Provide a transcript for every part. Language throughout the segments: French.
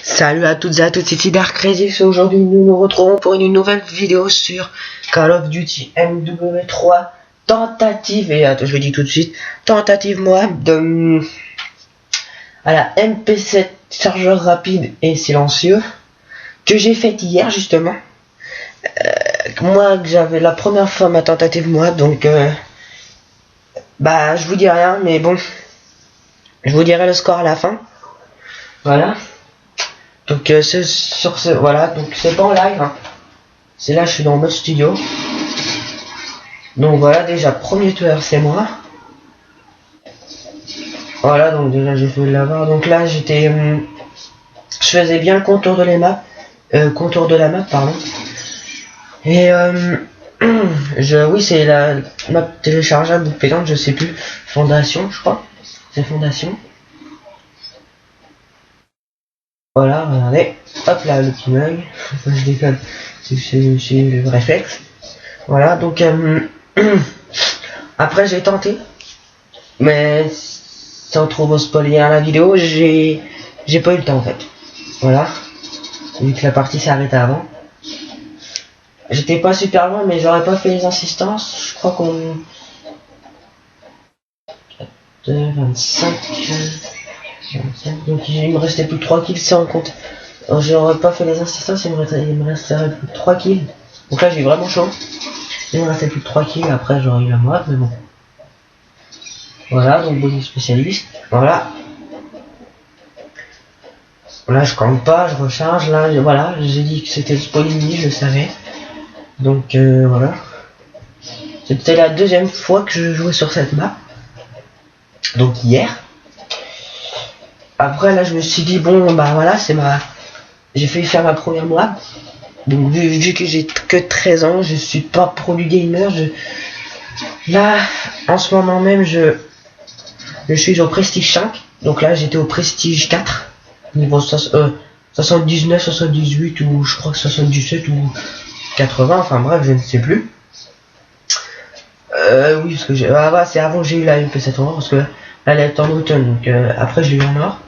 Salut à toutes et à tous, c'est Dark Crazy. Aujourd'hui nous nous retrouvons pour une nouvelle vidéo sur Call of Duty MW3 tentative, et je le dis tout de suite, tentative moi de à la MP7 chargeur rapide et silencieux que j'ai faite hier justement. Moi j'avais la première fois ma tentative moi, donc je vous dis rien, mais bon, je vous dirai le score à la fin. Voilà. Donc voilà, donc c'est pas en live, hein. C'est là, je suis dans le mode studio. Donc voilà, déjà premier tueur c'est moi. Voilà, donc déjà j'ai fait l'avoir. Donc là j'étais, je faisais bien le contour de la map, pardon. Et oui, c'est la map téléchargeable ou payante, je sais plus. Fondation, je crois. C'est Fondation. Voilà, regardez. Hop là, le petit bug. Je déconne. C'est le réflexe. Voilà, donc après j'ai tenté. Mais sans trop vous spoiler la vidéo, j'ai pas eu le temps en fait. Voilà. Vu que la partie s'est arrêtée avant. J'étais pas super loin, mais j'aurais pas fait les insistances. Je crois qu'on... 25... Donc il me restait plus que 3 kills sans compte. J'aurais pas fait les insistances, il me resterait plus que 3 kills. Donc là j'ai vraiment chaud. Il me restait plus que 3 kills, après j'aurais eu la moite, mais bon. Voilà, donc bonus spécialiste. Voilà. Là je compte pas, je recharge. Là voilà, j'ai dit que c'était le Spoilini, je le savais. Donc voilà. C'était la deuxième fois que je jouais sur cette map. Donc hier. Après là je me suis dit bon voilà, j'ai failli faire ma première map. Donc vu que j'ai que 13 ans, je suis pas pro du gamer. Là en ce moment même je suis au prestige 5. Donc là j'étais au prestige 4. Niveau 79, 78 ou je crois que 77 ou 80, enfin bref je ne sais plus. Oui parce que c'est avant que j'ai eu la MP7 en or, parce que là elle est en automne, donc après je l'ai eu en or.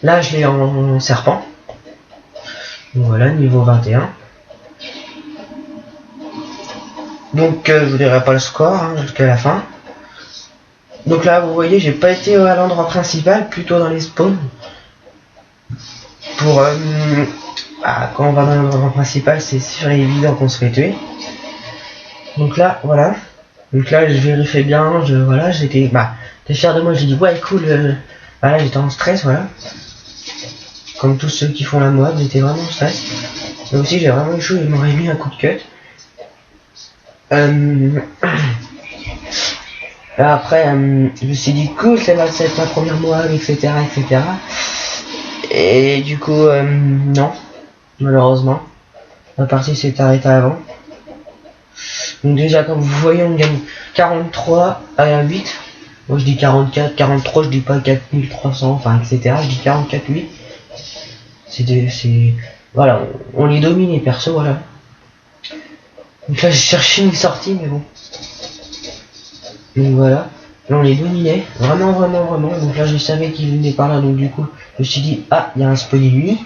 Là je l'ai en serpent. Donc voilà, niveau 21. Donc je vous dirai pas le score jusqu'à la fin. Donc là vous voyez, j'ai pas été à l'endroit principal, plutôt dans les spawns. Pour quand on va dans l'endroit principal, c'est sûr et évident qu'on se fait tuer. Donc là voilà. Donc là je vérifiais bien, j'étais fier de moi, j'ai dit ouais cool, voilà, j'étais en stress, voilà. Comme tous ceux qui font la mode, j'étais vraiment en stress. Mais aussi j'ai vraiment eu chaud, il m'aurait mis un coup de cut. Après je me suis dit cool, ça va être ma première mode, etc. Et du coup non, malheureusement. La partie s'est arrêtée avant. Donc déjà comme vous voyez on gagne 43 à 8. Moi je dis 44, 43, je dis pas 4300, enfin etc. Je dis 44, 8. Voilà, on les domine les persos, voilà. Donc là j'ai cherché une sortie, mais bon. Donc voilà, là on les dominait, vraiment. Donc là je savais qu'il venait par là, donc du coup je me suis dit ah il y a un spawn lui.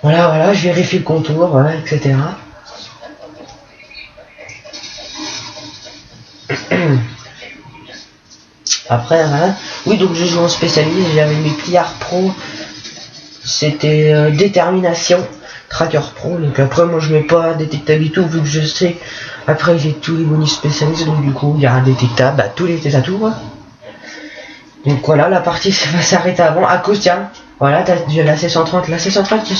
Voilà, je vérifie le contour, voilà, etc. Après voilà. Oui, donc je joue en spécialiste, j'avais mes pillards pro. C'était détermination, tracker pro. Donc après moi je mets pas détectable du tout, vu que je sais après j'ai tous les bonus spécialistes, donc du coup il y a un détectable, tous les atouts quoi. Donc voilà, la partie va s'arrêter avant à cause tiens. Voilà, t'as la C130, qui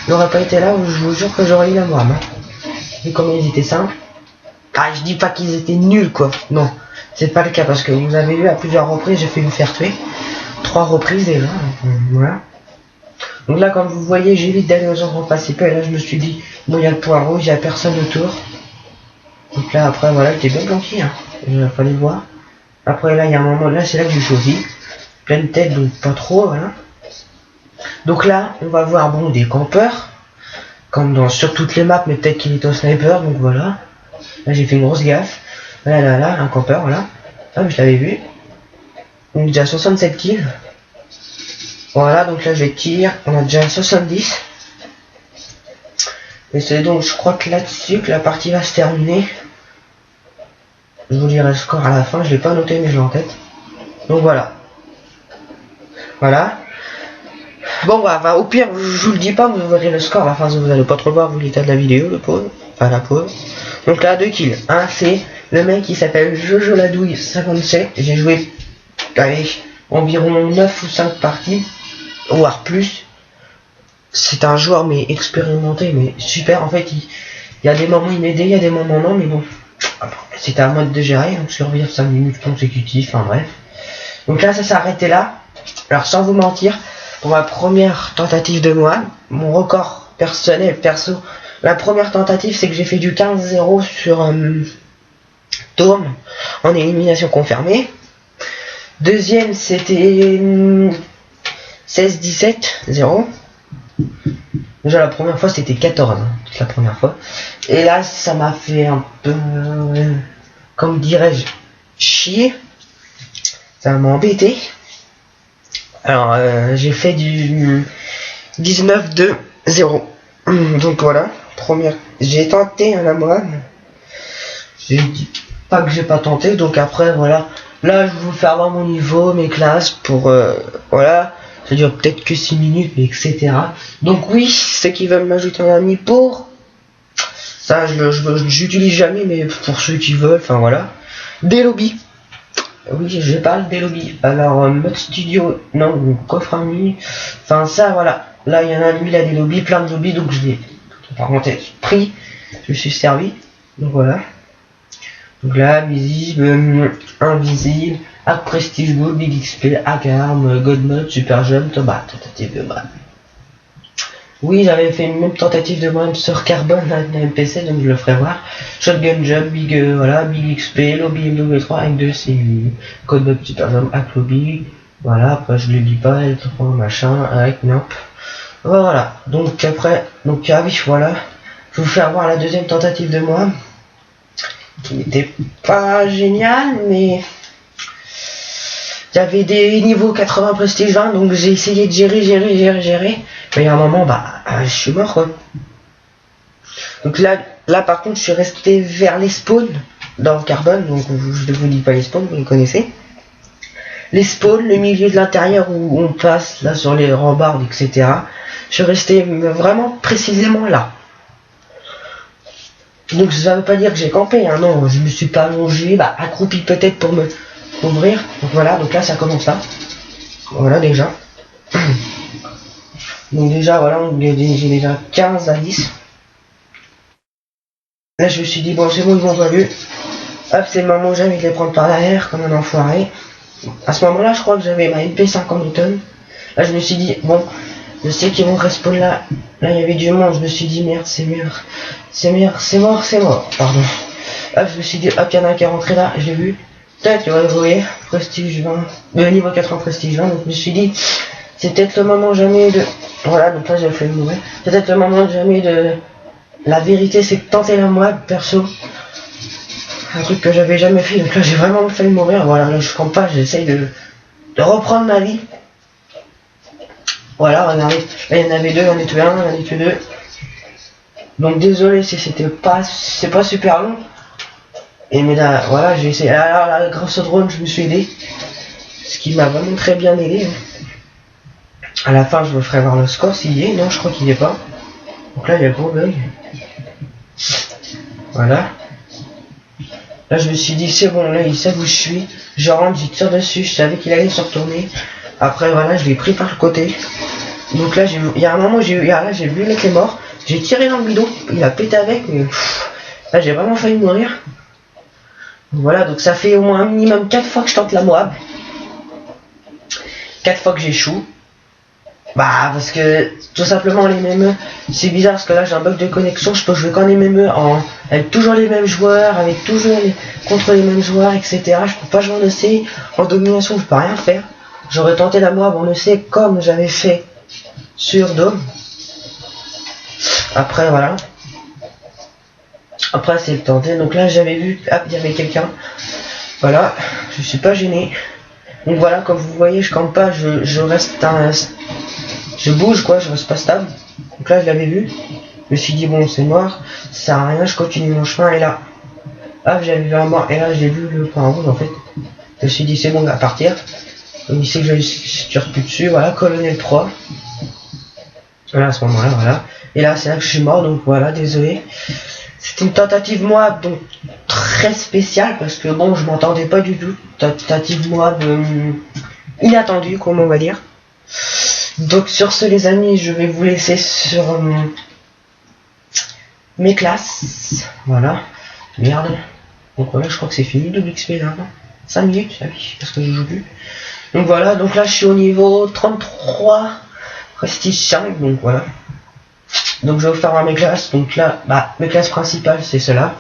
n'aurait pas été là, je vous jure que j'aurais eu la mort. Vu comment ils étaient simples. Ah, je dis pas qu'ils étaient nuls quoi, non, c'est pas le cas, parce que vous avez vu à plusieurs reprises j'ai fait me faire tuer. 3 reprises déjà, voilà. Donc là comme vous voyez j'évite d'aller aux endroits principaux, et là je me suis dit bon il y a le point rouge, il y a personne autour. Donc là après voilà, il était bien planqué, il fallait le voir. Après là il y a un moment, là c'est là que j'ai choisi. Pleine tête, donc pas trop, voilà. Donc là on va voir bon des campeurs, comme sur toutes les maps, mais peut-être qu'il est au sniper, donc voilà. Là j'ai fait une grosse gaffe. Là, un campeur, voilà. Ah mais je l'avais vu. Donc déjà 67 kills. Voilà, donc là je tire, on a déjà 70. Et c'est donc, je crois que là-dessus que la partie va se terminer. Je vous dirai le score à la fin, je l'ai pas noté mais je l'ai en tête. Donc voilà. Voilà. Bon bah, au pire, je vous le dis pas, vous verrez le score à la fin, vous allez pas trop le voir vu l'état de la vidéo, le pauvre. Enfin la pauvre. Donc là, 2 kills. Un, c'est le mec qui s'appelle Jojo Ladouille 57. J'ai joué avec environ 9 ou 5 parties, voire plus. C'est un joueur mais expérimenté, mais super. En fait, il y a des moments il m'aidait, il y a des moments non, mais bon. C'était un mode de gérer, donc survivre 5 minutes consécutives, enfin bref. Donc là, ça s'est arrêté là. Alors sans vous mentir, pour ma première tentative de moi, mon record personnel, perso, la première tentative, c'est que j'ai fait du 15-0 sur Dôme en élimination confirmée. Deuxième, c'était 16-17-0. Déjà la première fois c'était 14, hein, toute la première fois. Et là ça m'a fait un peu, comme dirais-je, chier. Ça m'a embêté. Alors j'ai fait du 19-2-0. Donc voilà, première. J'ai tenté la moine. J'ai dit pas que j'ai pas tenté, donc après voilà. Là je vais vous faire voir mon niveau, mes classes pour voilà. Ça dure peut-être que 6 minutes, mais etc. Donc oui, ceux qui veulent m'ajouter un ami pour ça, j'utilise jamais, mais pour ceux qui veulent, enfin voilà. Des lobbies. Oui, je parle des lobbies. Alors, mode studio, non, coffre ami. Enfin ça, voilà. Là, il y en a lui, il a des lobbies, plein de lobbies, donc je l'ai, par parenthèse, pris. Je me suis servi. Donc voilà. Donc là, visible, invisible, Hack Prestige Gold, Big XP, Hack Arm, God Mode, Super Jeune, Toba, tentative de mode. Oui, j'avais fait une même tentative de mode sur Carbone avec la MPC, donc je le ferai voir. Shotgun Jump, Big, voilà, Big XP, Lobby MW3 avec 2 cellules. God Mode, Super Jeune, Hack Lobby. Voilà, après je le dis pas, L3, machin, avec Nope. Voilà, donc après, donc ah oui, voilà. Je vais vous faire voir la deuxième tentative de moi. Qui n'était pas génial, mais j'avais des niveaux 80 prestige 20, donc j'ai essayé de gérer, mais il y a un moment, bah, je suis mort, quoi. Donc là par contre, je suis resté vers les spawns dans le Carbone, donc je ne vous dis pas les spawns, vous les connaissez. Les spawns, le milieu de l'intérieur où on passe, là, sur les rambardes, etc. Je suis resté vraiment précisément là. Donc ça veut pas dire que j'ai campé, hein, non, je me suis pas allongé, bah accroupi peut-être pour me ouvrir. Donc voilà, donc là ça commence là. Voilà déjà. Donc déjà voilà, j'ai déjà 15 à 10. Là je me suis dit bon c'est bon, ils m'ont pas vu. Hop, c'est le moment où j'ai envie de les prendre par derrière comme un enfoiré. À ce moment là je crois que j'avais ma MP50 Newton. Là je me suis dit bon, je sais qu'ils vont respawn là. Là il y avait du monde, je me suis dit merde, c'est mort, pardon. Hop, je me suis dit hop, il y en a un qui est rentré là, je l'ai vu. Peut-être, vous voyez, prestige 20, niveau 80 prestige 20, donc je me suis dit, c'est peut-être le moment jamais de... Voilà, donc là j'ai fait le mourir. C'est peut-être le moment jamais de... La vérité c'est que tenter la moi, perso. Un truc que j'avais jamais fait, donc là j'ai vraiment failli mourir. Voilà, là je campe pas, j'essaye de reprendre ma vie. Voilà, on arrive. Là il y en avait deux, on est tué un, on est tué deux. Donc désolé si c'était pas, c'est pas super long. Et mais là, voilà, j'ai essayé. Alors là, grâce au drone, je me suis aidé. Ce qui m'a vraiment très bien aidé. À la fin, je vous ferai voir le score s'il y est. Non, je crois qu'il n'y est pas. Donc là, il y a gros bug. Voilà. Là, je me suis dit, c'est bon, là, il sait où je suis. Je rentre, j'y tire dessus. Je savais qu'il allait se retourner. Après, voilà, je l'ai pris par le côté. Donc là, il y a un moment, j'ai vu le mec est mort. J'ai tiré dans le bidon. Il a pété avec, mais là, j'ai vraiment failli mourir. Voilà, donc ça fait au moins un minimum 4 fois que je tente la Moab. 4 fois que j'échoue. Bah, parce que tout simplement les MME, c'est bizarre parce que là j'ai un bug de connexion, je peux jouer qu'en MME avec toujours les mêmes joueurs, avec toujours contre les mêmes joueurs, etc. Je peux pas jouer en EC, en domination, je peux rien faire. J'aurais tenté la Moab en EC comme j'avais fait sur Dome. Après, voilà. Après c'est le tenté, donc là j'avais vu, hop, il y avait quelqu'un. Voilà, je suis pas gêné. Donc voilà, comme vous voyez, je campe pas, je reste je bouge quoi, je reste pas stable. Donc là je l'avais vu, je me suis dit bon c'est mort, ça sert à rien, je continue mon chemin et là, hop j'avais vu un mort et là j'ai vu le point rouge en fait. Je me suis dit c'est bon, on va partir. Donc il sait que je tire plus dessus, voilà, colonel 3. Voilà à ce moment-là, voilà. Et là c'est là que je suis mort, donc voilà, désolé. C'était une tentative moi donc très spéciale parce que bon je m'entendais pas du tout. Tentative moi inattendue comme on va dire. Donc sur ce les amis, je vais vous laisser sur mes classes. Voilà. Merde. Donc voilà, je crois que c'est fini de l'XP là. 5 minutes, ah oui, parce que je joue plus. Donc voilà, donc là je suis au niveau 33 Prestige 5, donc voilà. Donc je vais vous faire mes classes. Donc là, bah mes classes principales c'est cela.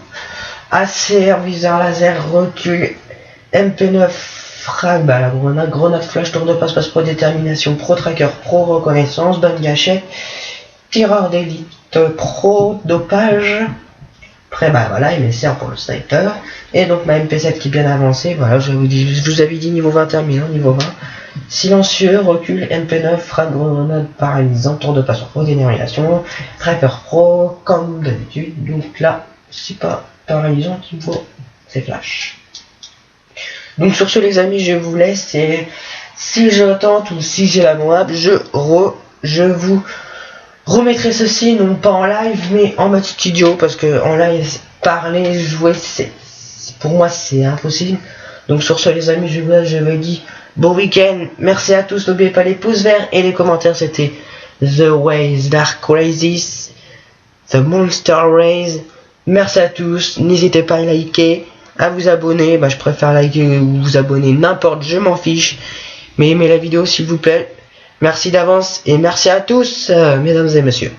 ACR, viseur laser, recul, MP9, frag, bah la grenade flash, tour de passe, pro, détermination, pro tracker, pro reconnaissance, bonne gâchette, tireur d'élite, pro dopage. Après bah voilà, il me sert pour le sniper. Et donc ma MP7 qui est bien avancée, voilà, je vous avais dit niveau 21, mais non, niveau 20. Silencieux, recul, MP9, frag, grenade paralysant, tour de passe, pro, détermination, tracker pro, comme d'habitude. Donc là, c'est pas paralysant qu'il faut, c'est flash. Donc sur ce les amis, je vous laisse et si je tente ou si j'ai la moab, je vous remettrai ceci non pas en live mais en mode studio parce que en live parler, jouer, pour moi c'est impossible. Donc sur ce les amis, je vous dis bon week-end, merci à tous, n'oubliez pas les pouces verts et les commentaires. C'était The Ways Dark Crazies, The Monster Rays. Merci à tous, n'hésitez pas à liker, à vous abonner, bah je préfère liker ou vous abonner, n'importe, je m'en fiche, mais aimez la vidéo s'il vous plaît. Merci d'avance et merci à tous, mesdames et messieurs.